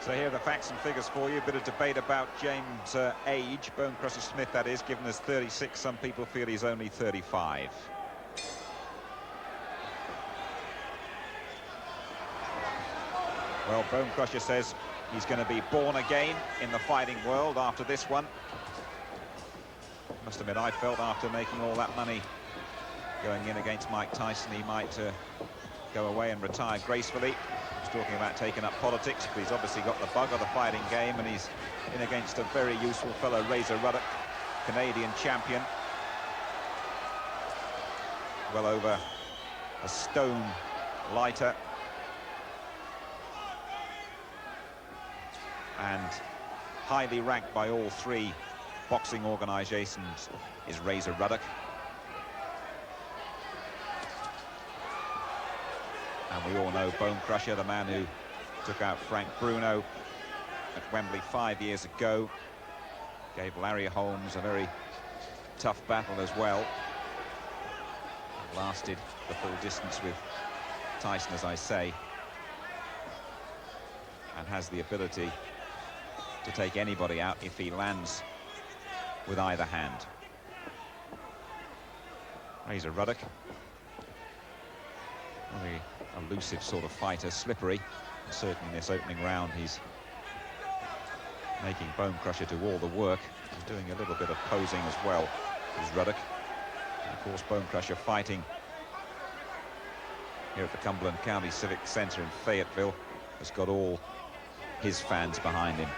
So here are the facts and figures for you. A bit of debate about James' age. Bonecrusher Smith, that is, given as 36. Some people feel he's only 35. Well, Bonecrusher says he's going to be born again in the fighting world after this one. Must admit, I felt after making all that money going in against Mike Tyson, he might go away and retire gracefully. He's talking about taking up politics, but he's obviously got the bug of the fighting game, and he's in against a very useful fellow, Razor Ruddock, Canadian champion. Well over a stone lighter. And highly ranked by all three boxing organisations is Razor Ruddock. And we all know Bonecrusher, the man who took out Frank Bruno at Wembley 5 years ago. Gave Larry Holmes a very tough battle as well. Lasted the full distance with Tyson, as I say. And has the ability to take anybody out if he lands with either hand. Razor Ruddock, very elusive sort of fighter, slippery. And certainly in this opening round he's making Bonecrusher do all the work. He's doing a little bit of posing as well, is Ruddock. And of course Bonecrusher fighting here at the Cumberland County Civic Centre in Fayetteville has got all his fans behind him.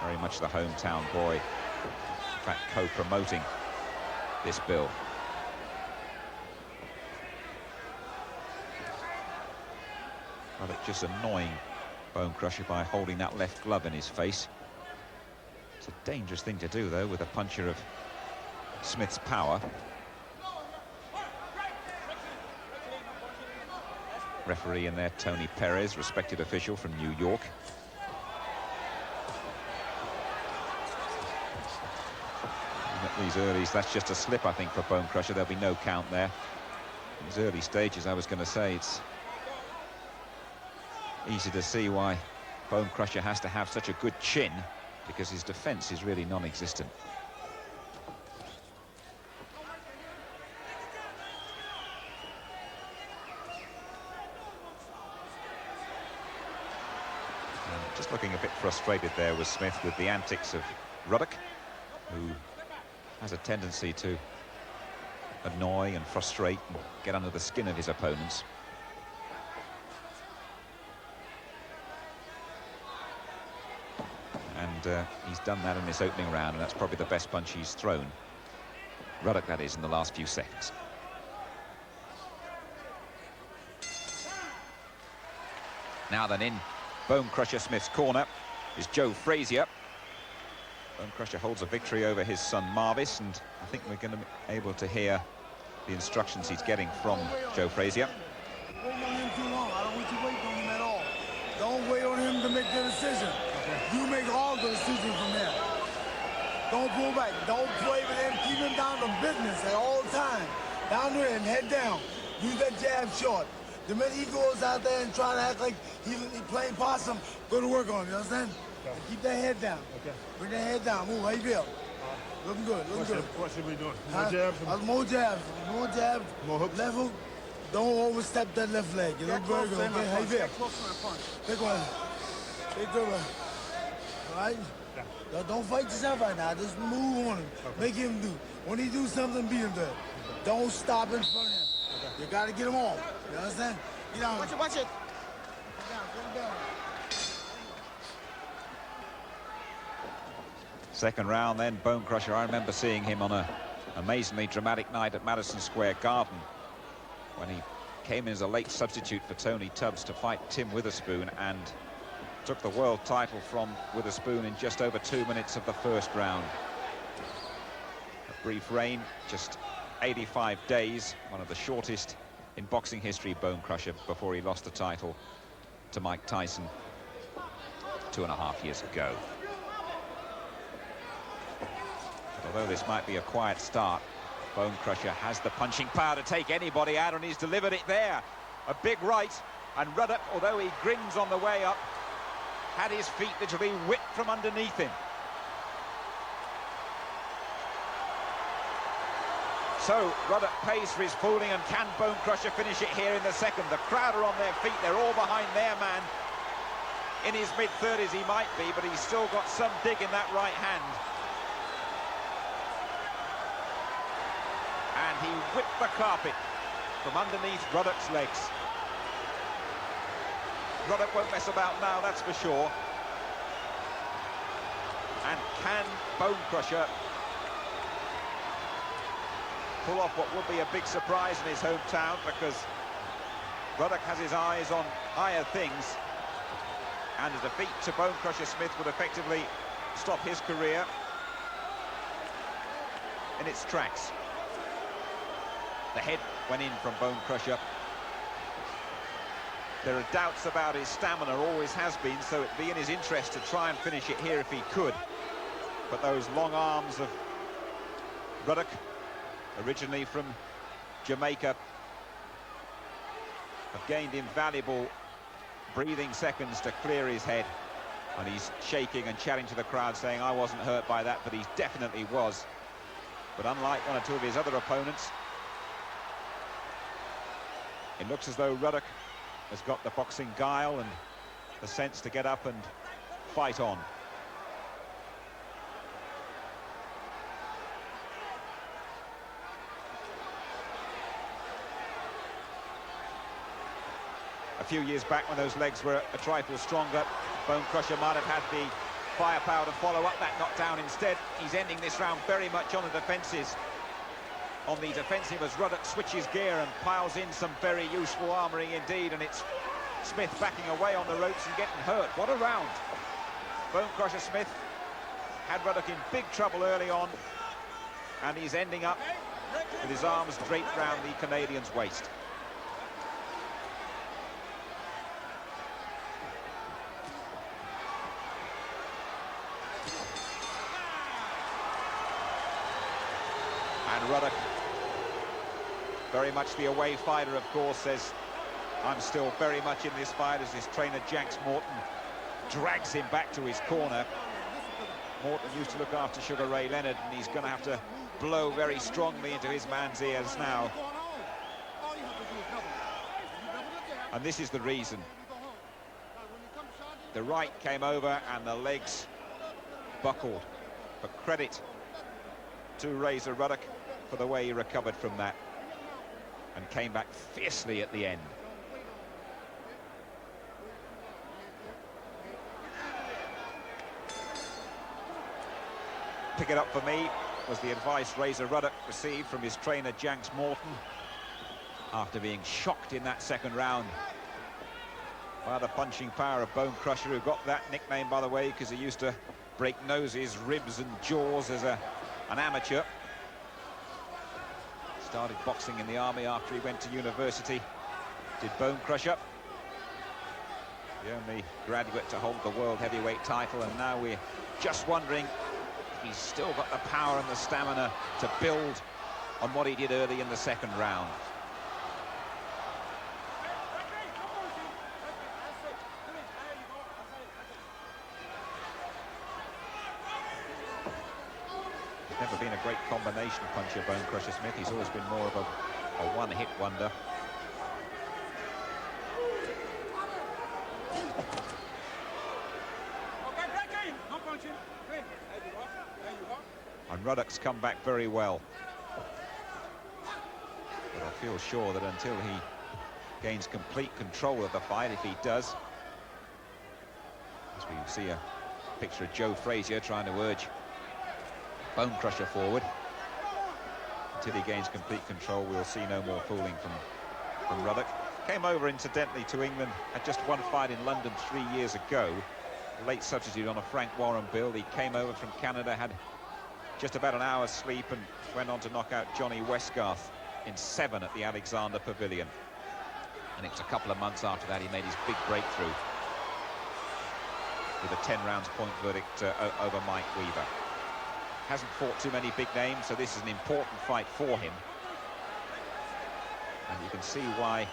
Very much the hometown boy, in fact co-promoting this bill. Ruddock just annoying Bonecrusher by holding that left glove in his face. It's a dangerous thing to do, though, with a puncher of Smith's power. Referee in there, Tony Perez, respected official from New York. And at these earlies, that's just a slip, I think, for Bonecrusher. There'll be no count there. In these early stages, I was going to say, it's easy to see why Bonecrusher has to have such a good chin, because his defense is really non-existent. Just looking a bit frustrated there was Smith with the antics of Ruddock, who has a tendency to annoy and frustrate and get under the skin of his opponents. And he's done that in this opening round, and that's probably the best punch he's thrown. Ruddock, that is, in the last few seconds. Now then, in Bonecrusher Smith's corner is Joe Frazier. Bonecrusher holds a victory over his son Marvis, and I think we're going to be able to hear the instructions he's getting from Joe Frazier. Wait on him too long. I don't want you waiting on him at all. Don't wait on him to make the decision. Okay. You make all the decisions from there. Don't pull back. Don't play with him. Keep him down to business at all times. Down there and head down. Use that jab short. The minute he goes out there and try to act like he's playing possum, go to work on him, you understand? Okay. Keep that head down. Okay. Bring that head down. Move. How you feel? Looking good. Looking good. What should we do? More jabs? More jabs. More jabs. More hooks. Left hook. Don't overstep that left leg. You look very good. Okay? How you feel? Big one. Big good one. All right? Yeah. Don't fight yourself right now. Just move on him. Okay. Make him do. When he do something, beat him there. Okay. Don't stop in front of him. Okay. You got to get him on. You understand? Get down. Watch it, watch it. Get down, get down. Second round then, Bonecrusher. I remember seeing him on an amazingly dramatic night at Madison Square Garden when he came in as a late substitute for Tony Tubbs to fight Tim Witherspoon and took the world title from Witherspoon in just over 2 minutes of the first round. A brief reign, just 85 days, one of the shortest in boxing history, Bonecrusher, before he lost the title to Mike Tyson 2.5 years ago. But although this might be a quiet start, Bonecrusher has the punching power to take anybody out, and he's delivered it there. A big right, and Ruddock, although he grins on the way up, had his feet literally whipped from underneath him. So Ruddock pays for his fooling, and can Bonecrusher finish it here in the second? The crowd are on their feet, they're all behind their man. In his mid-30s he might be, but he's still got some dig in that right hand. And he whipped the carpet from underneath Ruddock's legs. Ruddock won't mess about now, that's for sure. And can Bonecrusher pull off what would be a big surprise in his hometown, because Ruddock has his eyes on higher things, and a defeat to Bonecrusher Smith would effectively stop his career in its tracks. The head went in from Bonecrusher. There are doubts about his stamina, always has been, so it'd be in his interest to try and finish it here if he could. But those long arms of Ruddock, originally from Jamaica, have gained invaluable breathing seconds to clear his head. And he's shaking and chatting to the crowd, saying, I wasn't hurt by that, but he definitely was. But unlike one or two of his other opponents, it looks as though Ruddock has got the boxing guile and the sense to get up and fight on. A few years back, when those legs were a trifle stronger, Bonecrusher might have had the firepower to follow up that knockdown. Instead, he's ending this round very much on the defences. On the defensive as Ruddock switches gear and piles in some very useful armoury indeed, and it's Smith backing away on the ropes and getting hurt. What a round. Bonecrusher Smith had Ruddock in big trouble early on, and he's ending up with his arms draped round the Canadian's waist. And Ruddock, very much the away fighter, of course, says, I'm still very much in this fight, as his trainer Janks Morton drags him back to his corner. Morton used to look after Sugar Ray Leonard, and he's going to have to blow very strongly into his man's ears now. And this is the reason. The right came over and the legs buckled. But credit to Razor Ruddock for the way he recovered from that and came back fiercely at the end. Pick it up for me was the advice Razor Ruddock received from his trainer Janks Morton after being shocked in that second round by the punching power of Bonecrusher, who got that nickname, by the way, because he used to break noses, ribs and jaws as an amateur. Started boxing in the army after he went to university. Did Bonecrusher, the only graduate to hold the world heavyweight title, and now we're just wondering if he's still got the power and the stamina to build on what he did early in the second round. Never been a great combination puncher, Bonecrusher Smith. He's always been more of a one-hit wonder. And Ruddock's come back very well. But I feel sure that until he gains complete control of the fight, if he does, as we see a picture of Joe Frazier trying to urge Bonecrusher forward. Until he gains complete control, we'll see no more fooling from Ruddock. Came over, incidentally, to England, had just one fight in London 3 years ago. Late substitute on a Frank Warren bill. He came over from Canada, had just about an hour's sleep, and went on to knock out Johnny Westgarth in 7 at the Alexander Pavilion. And it was a couple of months after that he made his big breakthrough with a 10 rounds point verdict over Mike Weaver. Hasn't fought too many big names, so this is an important fight for him. And you can see why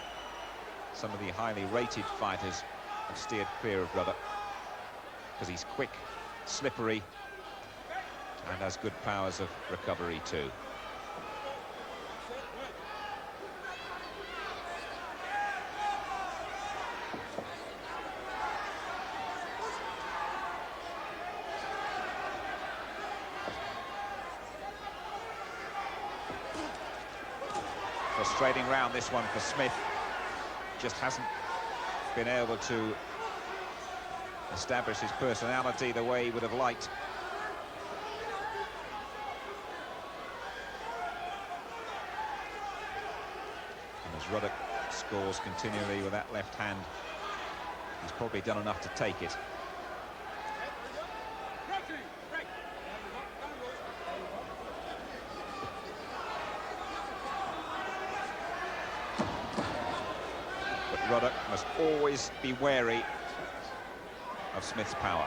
some of the highly rated fighters have steered clear of Ruddock. because he's quick, slippery, and has good powers of recovery too. Frustrating round this one for Smith. Just hasn't been able to establish his personality the way he would have liked. And as Ruddock scores continually with that left hand, he's probably done enough to take it. Ruddock must always be wary of Smith's power.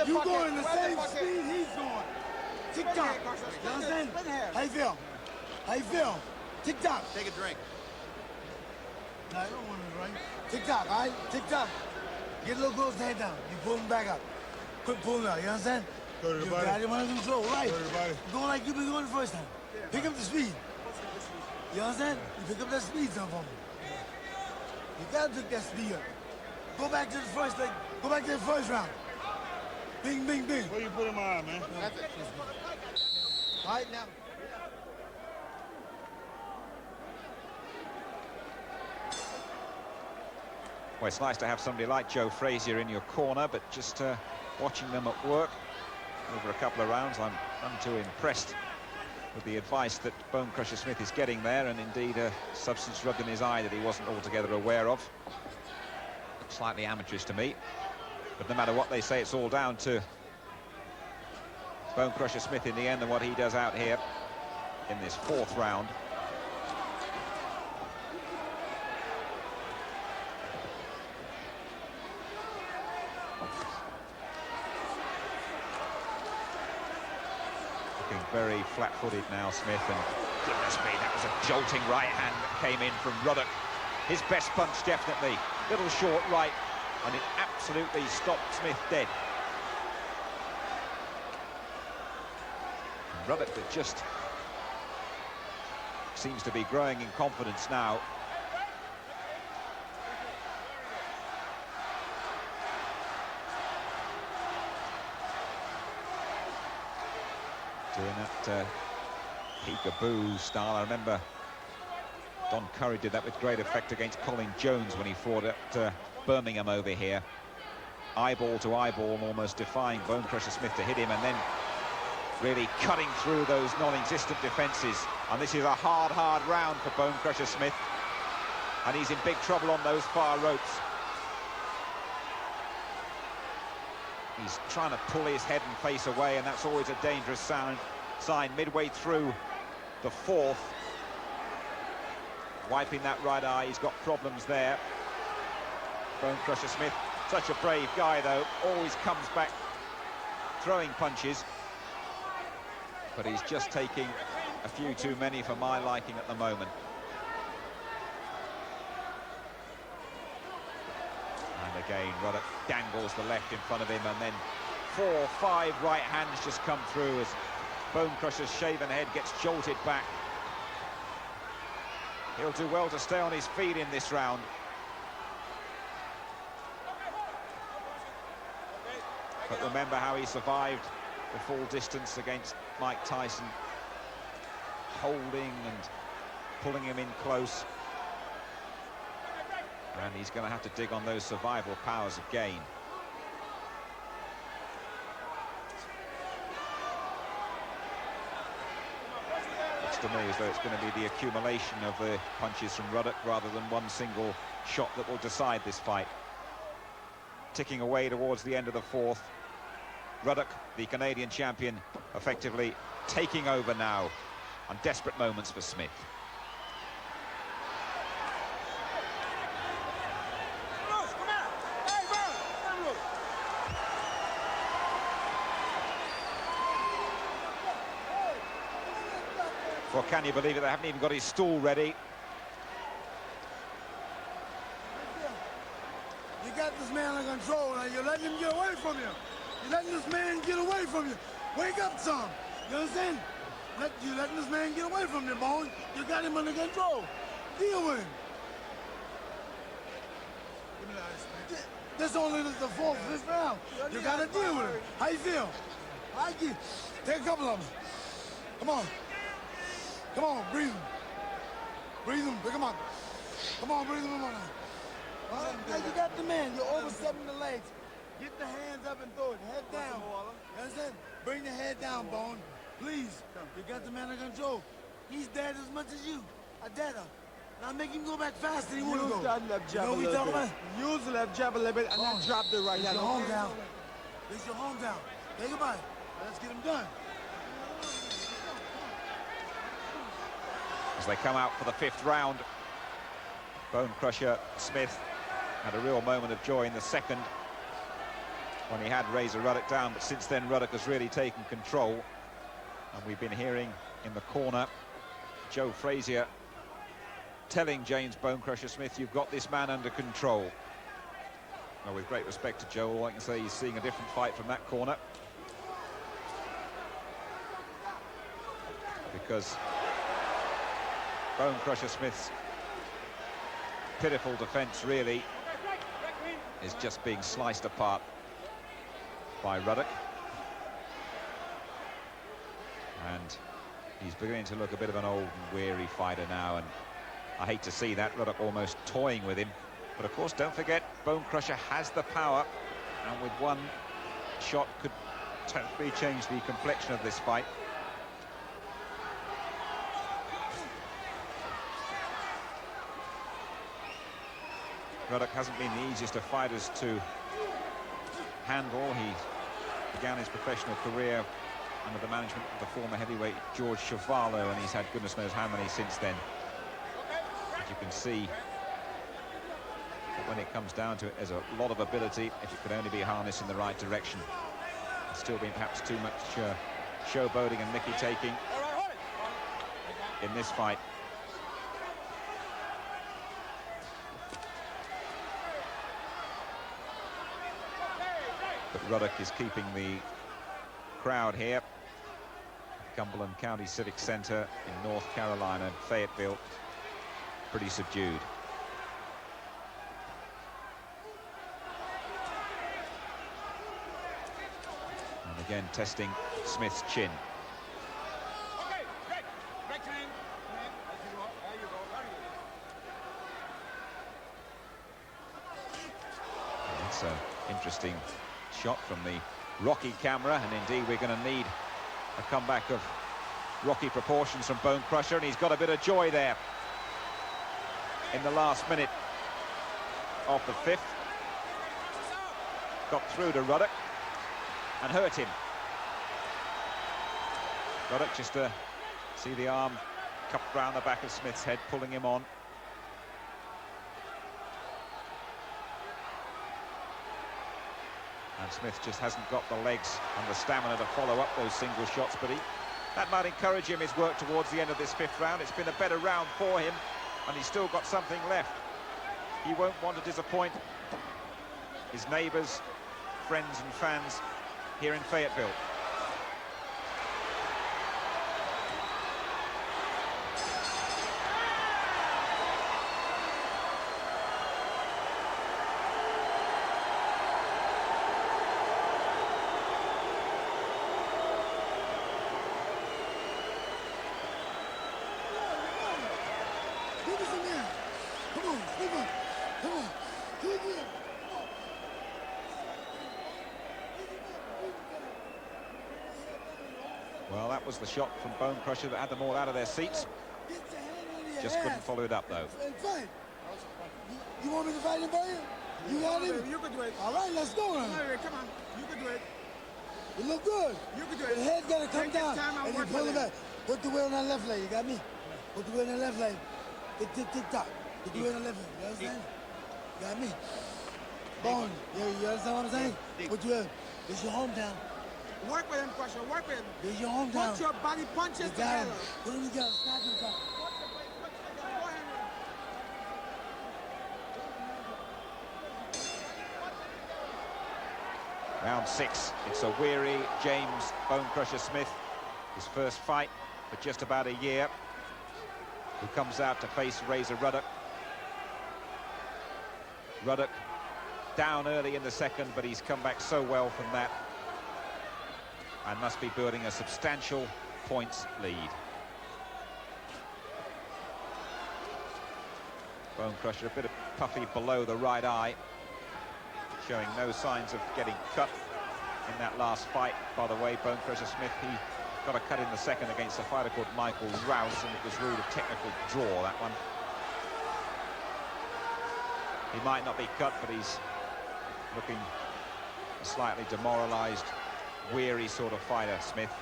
You going the same speed he's going. Tick-tock. You understand? How you feel? How you feel? Tick-tock. Take a drink. No, you don't want to drink. Tick-tock, all right? Tick-tock. Get a little close, hand down. You pull him back up. Quick pulling out, you understand? Go to the You body. got him under control, right? Go to the body. Going like you've been going the first time. Pick up the speed. You understand? You pick up that speed some for me. You gotta pick that speed up. Go back to the first, like, go back to the first round. Bing, bing, bing. Where you put him on, man? That's it. All right, now. Well, it's nice to have somebody like Joe Frazier in your corner, but just watching them at work over a couple of rounds, I'm none too impressed with the advice that Bonecrusher Smith is getting there, and indeed a substance rubbed in his eye that he wasn't altogether aware of. Slightly amateurish to me, but no matter what they say, it's all down to Bonecrusher Smith in the end and what he does out here in this fourth round. Looking very flat-footed now, Smith, and goodness me, that was a jolting right hand that came in from Ruddock. His best punch, definitely. Little short right, and it absolutely stopped Smith dead. And Ruddock that just seems to be growing in confidence now. Doing that peekaboo style. I remember Don Curry did that with great effect against Colin Jones when he fought at Birmingham over here. Eyeball to eyeball, almost defying Bonecrusher Smith to hit him, and then really cutting through those non-existent defences. And this is a hard round for Bonecrusher Smith, and he's in big trouble on those far ropes. He's trying to pull his head and face away, and that's always a dangerous sign. Midway through the fourth, wiping that right eye, he's got problems there. Bonecrusher Smith, such a brave guy though, always comes back throwing punches, but he's just taking a few too many for my liking at the moment. And again, Ruddock dangles the left in front of him, and then 4 or 5 right hands just come through as Bonecrusher's shaven head gets jolted back. He'll do well to stay on his feet in this round. But remember how he survived the full distance against Mike Tyson, holding and pulling him in close. And he's going to have to dig on those survival powers again. Looks to me as though it's going to be the accumulation of the punches from Ruddock rather than one single shot that will decide this fight. Ticking away towards the end of the fourth. Ruddock, the Canadian champion, effectively taking over now on desperate moments for Smith. Well, can you believe it? They haven't even got his stool ready. You got this man under control, and you're letting him get away from you. You're letting this man get away from you. Wake up some. You understand? You're letting this man get away from you, Bone. You got him under control. Deal with him. This only the fourth, fifth round. You got to deal with him. How you feel? Take a couple of them. Come on. Come on, breathe him. Breathe him. Pick him up. Come on, breathe him. Come on now. Now you got the man. You're overstepping the legs. Get the hands up and throw it. Head down. You understand? Bring the head down, Bone. Please. You got the man under control. He's dead as much as you. A deader. Now make him go back faster than he want to go. Use that left jab you know a what we little talking bit. about? Use the left jab a little bit and then drop the right Place hand. your home down. Place your home down. Think about it. Let's get him done. As they come out for the fifth round, Bonecrusher Smith had a real moment of joy in the second when he had Razor Ruddock down, but since then Ruddock has really taken control, and we've been hearing in the corner Joe Frazier telling James Bonecrusher Smith, you've got this man under control. Well, with great respect to Joe, all I can say he's seeing a different fight from that corner, because Bonecrusher Smith's pitiful defence really is just being sliced apart by Ruddock, and he's beginning to look a bit of an old and weary fighter now, and I hate to see that. Ruddock almost toying with him, but of course don't forget Bonecrusher has the power, and with one shot could totally change the complexion of this fight. Ruddock hasn't been the easiest of fighters to handle. He began his professional career under the management of the former heavyweight George Chuvalo, and he's had goodness knows how many since then. But you can see that when it comes down to it, there's a lot of ability if it could only be harnessed in the right direction. There's still been perhaps too much showboating and mickey-taking in this fight. But Ruddock is keeping the crowd here at Cumberland County Civic Center in North Carolina, Fayetteville, pretty subdued. And again testing Smith's chin. That's an interesting shot from the Rocky camera, and indeed we're going to need a comeback of Rocky proportions from Bonecrusher, and he's got a bit of joy there in the last minute of the fifth. Got through to Ruddock and hurt him. Ruddock just see the arm cupped round the back of Smith's head, pulling him on. And Smith just hasn't got the legs and the stamina to follow up those single shots, but that might encourage him his work towards the end of this fifth round. It's been a better round for him, and he's still got something left. He won't want to disappoint his neighbours, friends and fans here in Fayetteville. Well, that was the shot from Bonecrusher that had them all out of their seats. Just couldn't follow it up, though. You want me to fight him for you? You got him? You can do it. All right, let's go then. Come on, you can do it. You look good. You can do The it. head's gotta come Take your down, time and and you work pull with it it. back. Put the weight on that left leg, you got me? Put the weight on the left leg. Tick, tick, tick, tock. Put the weight on the left leg, you understand? You got me? Bone, you understand what I'm saying? Put your, this is your hometown. Work with him, Crusher. Work with him. This is your hometown. Put your body punches You got him. together. Put them together, snap them together. Round 6. It's a weary James Bonecrusher Smith. His first fight for just about a year. Who comes out to face Razor Ruddock. Ruddock down early in the second, but he's come back so well from that. And must be building a substantial points lead. Bonecrusher a bit of puffy below the right eye, showing no signs of getting cut in that last fight. By the way, Bonecrusher Smith, he got a cut in the second against a fighter called Michael Rouse, and it was ruled a technical draw, that one. He might not be cut, but he's looking a slightly demoralized, weary sort of fighter, Smith.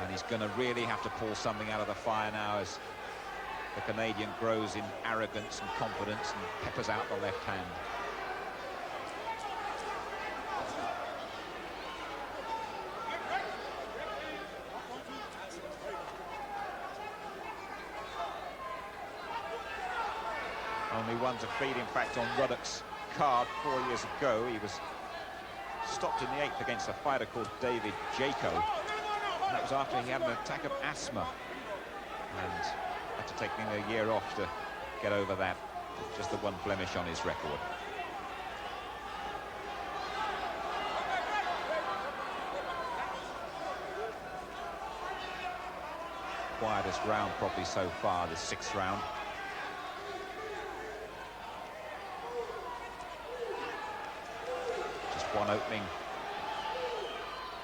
And he's going to really have to pull something out of the fire now as the Canadian grows in arrogance and confidence and peppers out the left hand. Only one defeat, in fact, on Ruddock's card 4 years ago. He was stopped in the 8th against a fighter called David Jaco. And that was after he had an attack of asthma and had to take a year off to get over that. Just the one blemish on his record. Quietest round probably so far, the 6th round. Just one opening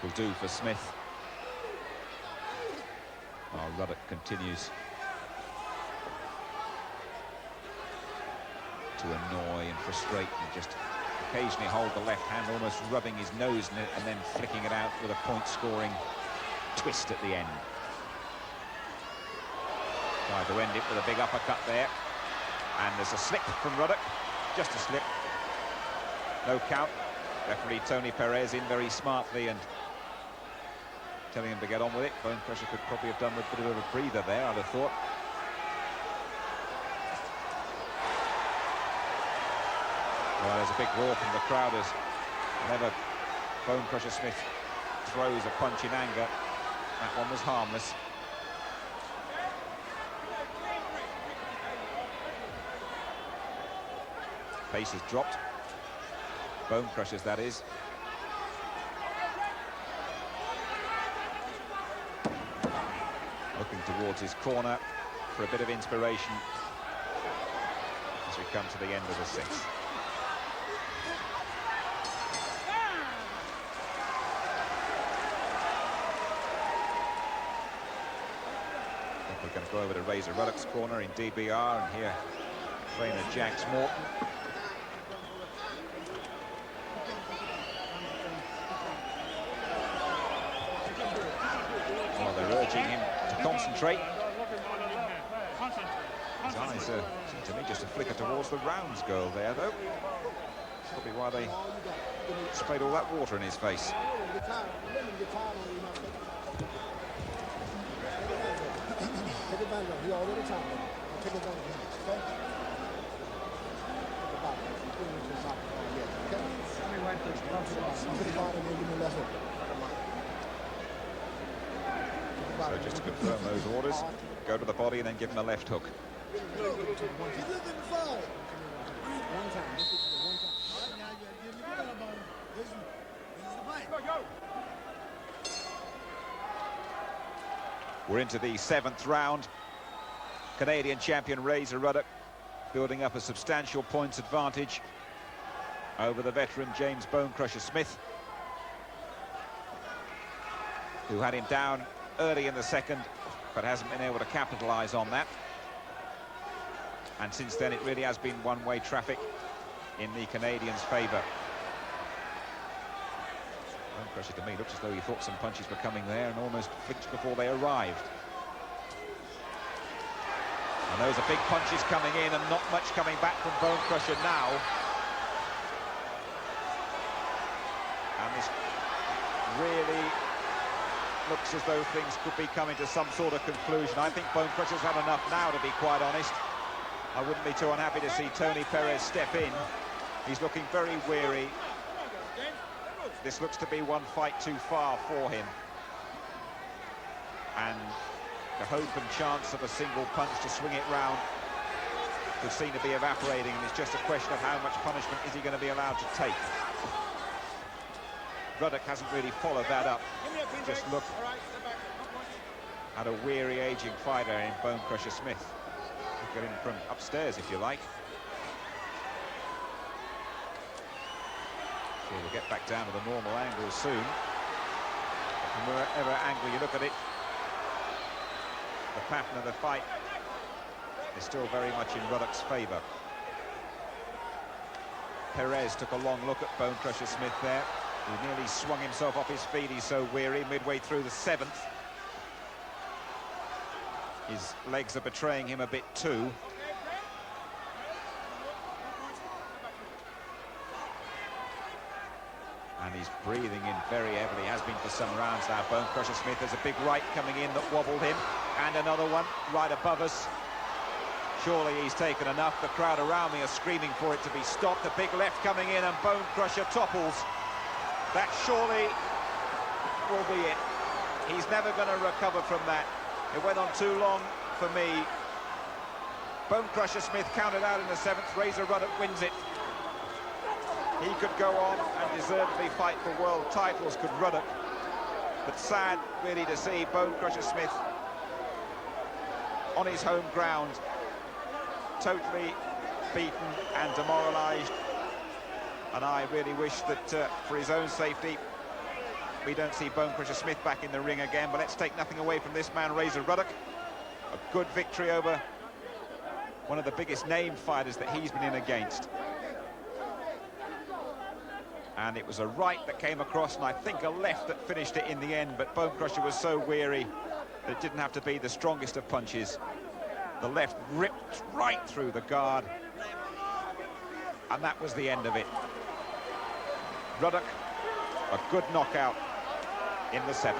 will do for Smith. Oh, Ruddock continues to annoy and frustrate and just occasionally hold the left hand, almost rubbing his nose in it and then flicking it out with a point-scoring twist at the end. Tried to end it with a big uppercut there. And there's a slip from Ruddock, just a slip. No count. Referee Tony Perez in very smartly and telling him to get on with it. Bonecrusher could probably have done with a bit of a breather there, I'd have thought. Well, there's a big roar from the crowd as whenever Bonecrusher Smith throws a punch in anger, that one was harmless. Pace has dropped. Bonecrusher's, that is. Looking towards his corner for a bit of inspiration as we come to the end of the 6th. We're going to go over to Razor Ruddock's corner in DBR and hear trainer Jax Morton. Well, they're urging him to concentrate. His eyes seem to me just a flicker towards the rounds goal there, though. Probably why they sprayed all that water in his face. Take advantage of it. He already tired. Take advantage of him, okay? Take the bottom. Put him into the bottom. Yeah, okay? Let me right there. Come to the bottom. To the bottom and then give me a left hook. So just to confirm those orders, go to the body and then give him a left hook. He's looking forward. One time. This is one time. All right, now you gotta give me the elbow. This is the fight. Go. We're into the 7th round. Canadian champion Razor Ruddock building up a substantial points advantage over the veteran James Bonecrusher Smith, who had him down early in the second but hasn't been able to capitalize on that. And since then it really has been one-way traffic in the Canadians' favor. Bonecrusher, to me, looked as though he thought some punches were coming there and almost flinched before they arrived. And those are big punches coming in and not much coming back from Bonecrusher now. And this really looks as though things could be coming to some sort of conclusion. I think Bonecrusher's had enough now, to be quite honest. I wouldn't be too unhappy to see Tony Perez step in. He's looking very weary. This looks to be one fight too far for him. And the hope and chance of a single punch to swing it round would seem to be evaporating, and it's just a question of how much punishment is he going to be allowed to take. Ruddock hasn't really followed that up. Just look at a weary, aging fighter in Bonecrusher Smith. Look at him from upstairs, if you like. So we'll get back down to the normal angle soon. From wherever angle you look at it, the pattern of the fight is still very much in Ruddock's favour. Perez took a long look at Bonecrusher Smith there. He nearly swung himself off his feet, he's so weary, midway through the 7th. His legs are betraying him a bit too. And he's breathing in very heavily, has been for some rounds now. Bonecrusher Smith, there's a big right coming in that wobbled him, and another one right above us. Surely he's taken enough. The crowd around me are screaming for it to be stopped. The big left coming in, and Bonecrusher topples. That surely will be it. He's never going to recover from that. It went on too long for me. Bonecrusher Smith counted out in the 7th. Razor Ruddock wins it. He could go on and deservedly fight for world titles, could Ruddock. But sad, really, to see Bonecrusher Smith on his home ground, totally beaten and demoralised. And I really wish that, for his own safety, we don't see Bonecrusher Smith back in the ring again. But let's take nothing away from this man, Razor Ruddock. A good victory over one of the biggest name fighters that he's been in against. And it was a right that came across, and I think a left that finished it in the end. But Bonecrusher was so weary that it didn't have to be the strongest of punches. The left ripped right through the guard, and that was the end of it. Ruddock, a good knockout in the 7th.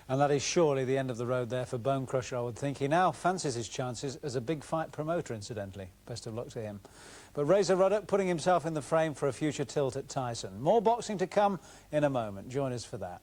And that is surely the end of the road there for Bonecrusher, I would think. He now fancies his chances as a big fight promoter, incidentally. Best of luck to him. But Razor Ruddock putting himself in the frame for a future tilt at Tyson. More boxing to come in a moment. Join us for that.